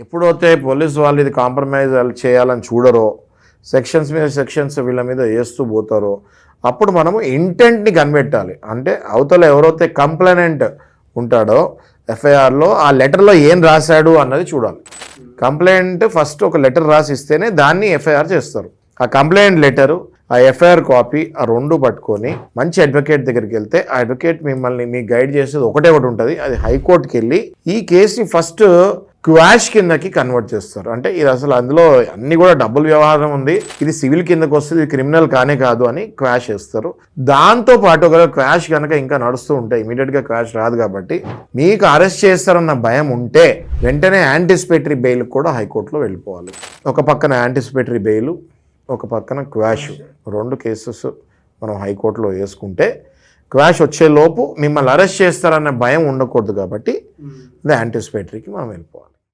ఎప్పుడైతే పోలీసు వాళ్ళు ఇది కాంప్రమైజ్ చేయాలని చూడరో, సెక్షన్స్ మీద సెక్షన్స్ వీళ్ళ మీద వేస్తూ పోతారో, అప్పుడు మనము ఇంటెంట్ని కనిపెట్టాలి. అంటే అవతల ఎవరైతే కంప్లైనెంట్ ఉంటాడో ఎఫ్ఐఆర్లో ఆ లెటర్లో ఏం రాశాడు అన్నది చూడాలి. కంప్లైంట్ ఫస్ట్ ఒక లెటర్ రాసి ఇస్తేనే దాన్ని ఎఫ్ఐఆర్ చేస్తారు. ఆ కంప్లైంట్ లెటరు, ఆ ఎఫ్ఐఆర్ కాపీ, ఆ రెండు పట్టుకొని మంచి అడ్వకేట్ దగ్గరికి వెళ్తే ఆ అడ్వకేట్ మిమ్మల్ని మీకు గైడ్ చేసేది ఒకటి ఉంటుంది. అది హైకోర్టుకి వెళ్ళి ఈ కేసుని ఫస్ట్ క్వాష్ కిందకి కన్వర్ట్ చేస్తారు. అంటే ఇది అసలు అందులో అన్ని కూడా డబ్బుల వ్యవహారం ఉంది, ఇది సివిల్ కిందకి వస్తుంది, ఇది క్రిమినల్ కానే కాదు అని క్వాష్ చేస్తారు. దాంతో పాటు ఒక క్వాష్ కనుక ఇంకా నడుస్తూ ఉంటే, ఇమీడియట్గా క్వాష్ రాదు కాబట్టి మీకు అరెస్ట్ చేస్తారన్న భయం ఉంటే వెంటనే యాంటిసిపేటరీ బెయిల్ కూడా హైకోర్టులో వెళ్ళిపోవాలి. ఒక పక్కన యాంటిసిపేటరీ బెయిల్, ఒక పక్కన క్వాష్, రెండు కేసెస్ మనం హైకోర్టులో వేసుకుంటే క్వాష్ వచ్చేలోపు మిమ్మల్ని అరెస్ట్ చేస్తారన్న భయం ఉండకూడదు కాబట్టి యాంటిసిపేటరీకి మనం వెళ్ళిపోవాలి.